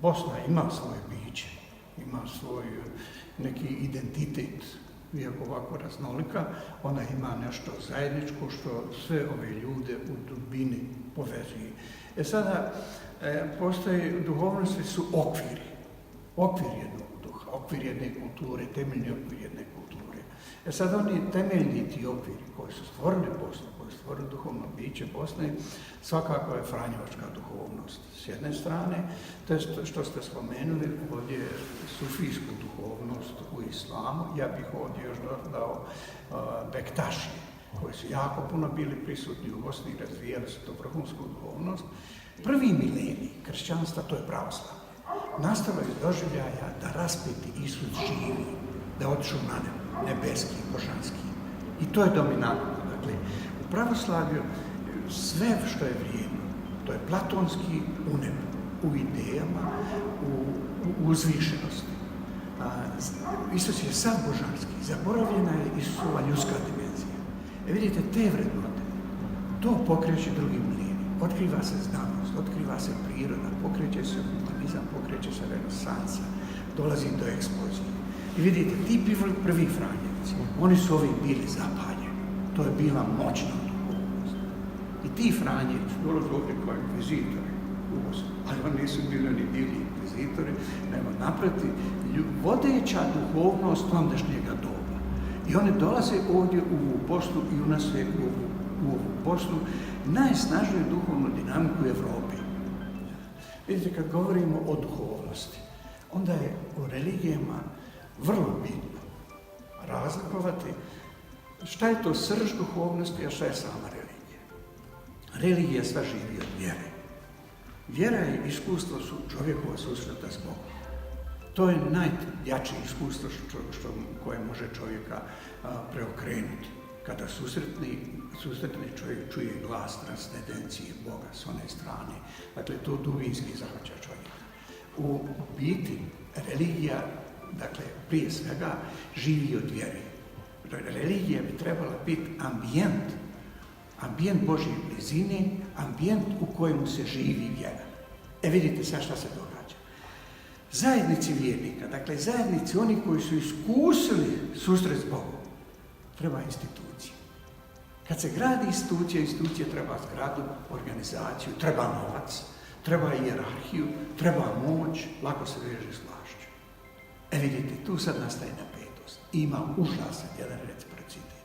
Bosna ima svoje biće, ima svoj neki identitet, iako ovako raznolika, ona ima nešto zajedničko što sve ove ljude u dubini povezuje. Sada, postoje, duhovnosti su okvir jednog duha, okvir jedne kulture, temeljni okvir jedne kulture. Sad oni temeljni ti okviri koji su stvorili Bosnu, koji su stvorili duhovno biće Bosne, svakako je franjevačka duhovnost s jedne strane, to je što ste spomenuli ovdje sufijsku duhovnost u islamu. Ja bih ovdje još dodao bektašije, koji su jako puno bili prisutni u Bosni i razvijali su to vrhunsku duhovnost. Prvi milenij kršćanstva, to je pravoslavlje. Nastalo je doživljaja da raspeti Isus živi, da je otišao na nebeski, božanski. I to je dominantno. Dakle, u pravoslavlju sve što je vrijedno, to je platonski u nebu, u idejama, u uzvišenosti. Isus je sam božanski, zaboravljena je Isusova ljudska dimenzija. Vidite, te vrednote, to pokreće drugi milenij. Otkriva se znanost, otkriva se priroda, pokreće se humanizam, pokreće se renesansa, dolazi do eksplozije. I vidite, ti prvi franjevci, oni su ovi bili zapaljeni. To je bila moćna duhovnost. I ti franjevci dolaze ovdje kao inkvizitori u Bosnu, ali oni nisu bili inkvizitori, nego naprotiv, vodeća duhovnost ondašnjega doba. I oni dolaze ovdje u Bosnu i unose u ovu Bosnu najsnažniju duhovnu dinamiku u Evropi. Vidite, kad govorimo o duhovnosti, onda je u religijama vrlo bitno razlikovati šta je to srž duhovnosti, a šta je sama religija. Religija sva živi od vjere. Vjera je iskustvo čovjekova susreta s Bogom. To je najjače iskustvo koje može čovjeka preokrenuti. Kada susretni čovjek čuje glas transcendencije Boga s one strane, dakle to dubinski zahvaća čovjeka. U biti religija, dakle prije svega, živi od vjere. Religija bi trebala biti ambijent Božje blizine, ambijent u kojemu se živi vjera. Vidite sad šta se događa. Zajednici vjernika, dakle zajednici oni koji su iskusili susret s Bogom, treba institucija. Kad se gradi institucija treba zgradu, organizaciju, treba novac, treba hijerarhiju, treba moć, lako se veže s vlašću. Vidite, tu sad nastaje napetost. Ima užasan jedan reciprocitet.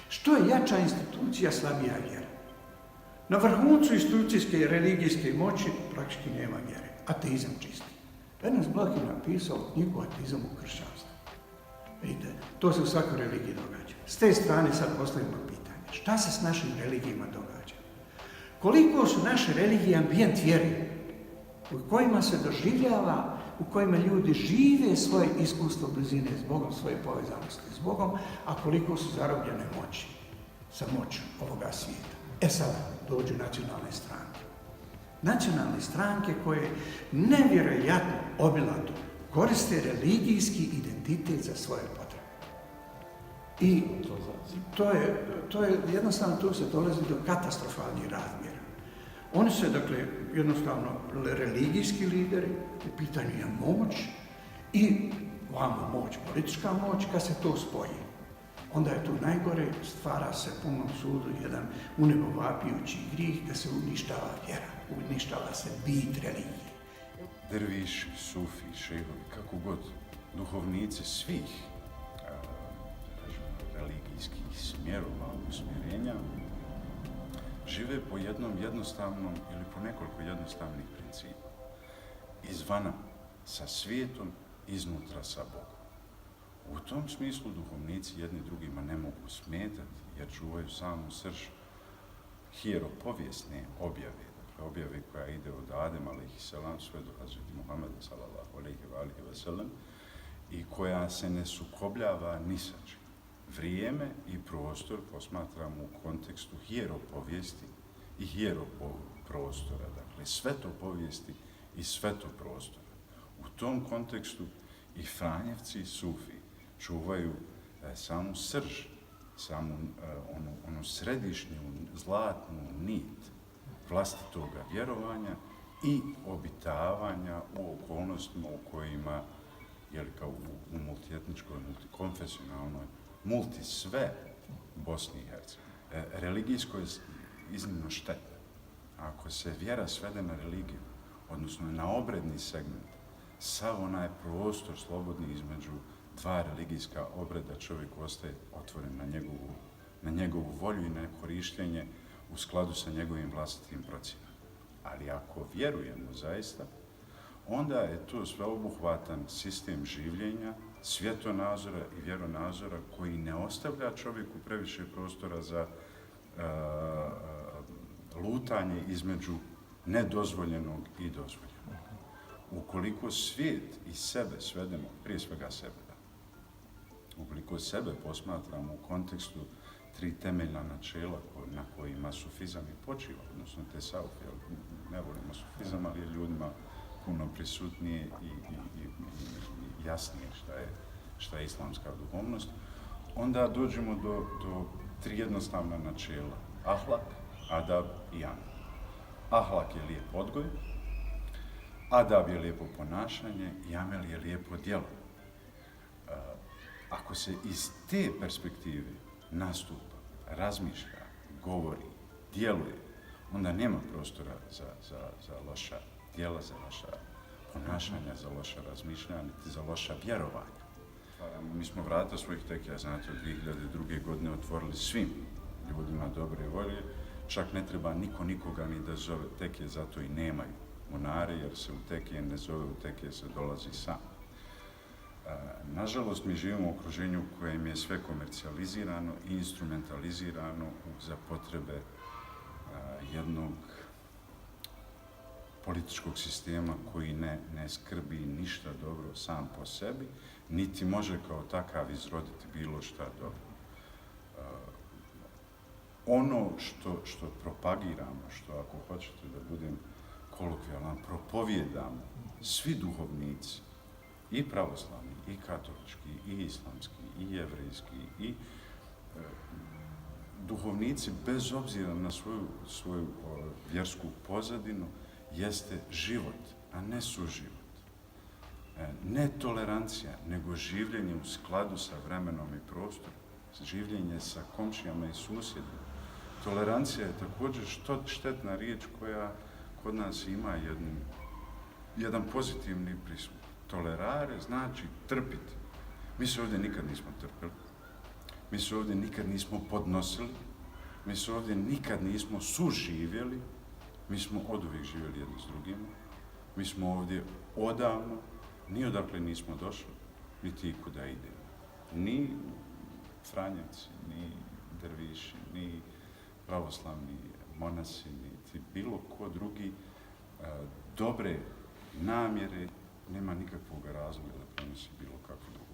Što je jača institucija, slabija vjera. Na vrhuncu institucijske i religijske moći praktički nema vjere. Ateizam čisti. Ernest Bloch je napisao knjigu Ateizam u kršćanstvu. Vidite, to se u svakoj religiji događa. S te strane sad postavimo pitanje. Šta se s našim religijama događa? Koliko su naše religije ambijent vjere u kojima se doživljava, u kojima ljudi žive svoje iskustvo blizine s Bogom, svoje povezanosti s Bogom, a koliko su zarobljene moći, sa moću ovoga svijeta. Sada dođu nacionalne stranke. Nacionalne stranke koje nevjerojatno obilato koriste religijski identitet za svoje potrebe. I to je jednostavno, tu se dolazi do katastrofalnih razmjera. Oni se, dakle, jednostavno religijski lideri, u pitanju je moć i vamo moć, politička moć, kad se to spoji. Onda je tu najgore, stvara se po mom sudu jedan unebovapijući grijeh da se uništava vjera, uništava se bit religije. Derviši, sufi, šehovi, kako god, duhovnici svih religijskih smjerova, usmjerenja, žive po jednom jednostavnom ili po nekoliko jednostavnih principa. Izvana sa svijetom, iznutra sa Bogom. U tom smislu duhovnici jedni drugima ne mogu smetati jer čuvaju samu srž hijeropovijesne objave, dakle objave koja ide od Adema alejhiselam sve do Hazreti Muhameda sallallahu alejhi ve sellem i koja se ne sukobljava ni sa čim. Vrijeme i prostor posmatramo u kontekstu hijeropovijesti i hieroprostora, dakle svetopovijesti i svetoprostora. U tom kontekstu i franjevci i sufi čuvaju samu srž, samu onu središnju zlatnu nit vlastitoga vjerovanja i obitavanja u okolnostima u kojima, jel, kao u multietničkoj, multikonfesionalnoj, multisve Bosni i Hercegovini. Religijsko je iznimno štetno. Ako se vjera svede na religiju, odnosno na obredni segment, sav onaj prostor slobodni između dva religijska obreda, čovjek ostaje otvoren na njegovu volju i na korištenje u skladu sa njegovim vlastitim procjenama. Ali ako vjerujemo zaista, onda je to sveobuhvatan sistem življenja, svjetonazora i vjeronazora koji ne ostavlja čovjeku previše prostora za lutanje između nedozvoljenog i dozvoljenog. Ukoliko svijet i sebe svedemo, prije svega sebe, ukoliko sebe posmatramo u kontekstu tri temeljna načela na kojima sufizam i počiva, odnosno tesavuf, ne volimo sufizam, ali je ljudima puno prisutnije i jasnije šta je islamska duhovnost, onda dođemo do tri jednostavna načela. Ahlak, adab i amel. Ahlak je lijep odgoj, adab je lijepo ponašanje i amel je lijepo djelo. Ako se iz te perspektive nastupa, razmišlja, govori, djeluje, onda nema prostora za loša djela, za loša ponašanja, za loša razmišljanja, niti za loša vjerovanja. Mi smo vrata svojih tekija, znate, od 2002. godine otvorili svim ljudima dobre volje, čak ne treba niko nikoga ni da zove tekije, zato i nemaju munare, jer se u tekije ne zove, u tekije se dolazi sam. Nažalost, mi živimo u okruženju u kojem je sve komercijalizirano i instrumentalizirano za potrebe jednog političkog sistema koji ne skrbi ništa dobro sam po sebi, niti može kao takav izroditi bilo šta dobro. Ono što propagiramo, što ako hoćete da budem kolokvijalan, propovijedamo svi duhovnici, i pravoslavni, i katolički, i islamski, i jevrejski, i duhovnici, bez obzira na svoju vjersku pozadinu, jeste život, a ne suživot. Ne tolerancija, nego življenje u skladu sa vremenom i prostorom, življenje sa komšijama i susjedima. Tolerancija je također štetna riječ koja kod nas ima jedan pozitivni prisut. Tolerare znači trpiti. Mi se ovdje nikad nismo trpili, mi se ovdje nikad nismo podnosili, mi se ovdje nikad nismo suživjeli, mi smo oduvijek živjeli jedni s drugima, mi smo ovdje odavno, ni odakle nismo došli, niti ikuda idemo. Ni Franjevci, ni derviši, ni pravoslavni monasi, niti bilo ko drugi dobre namjere nema nikakvog razloga da prenosi bilo kakvu drugu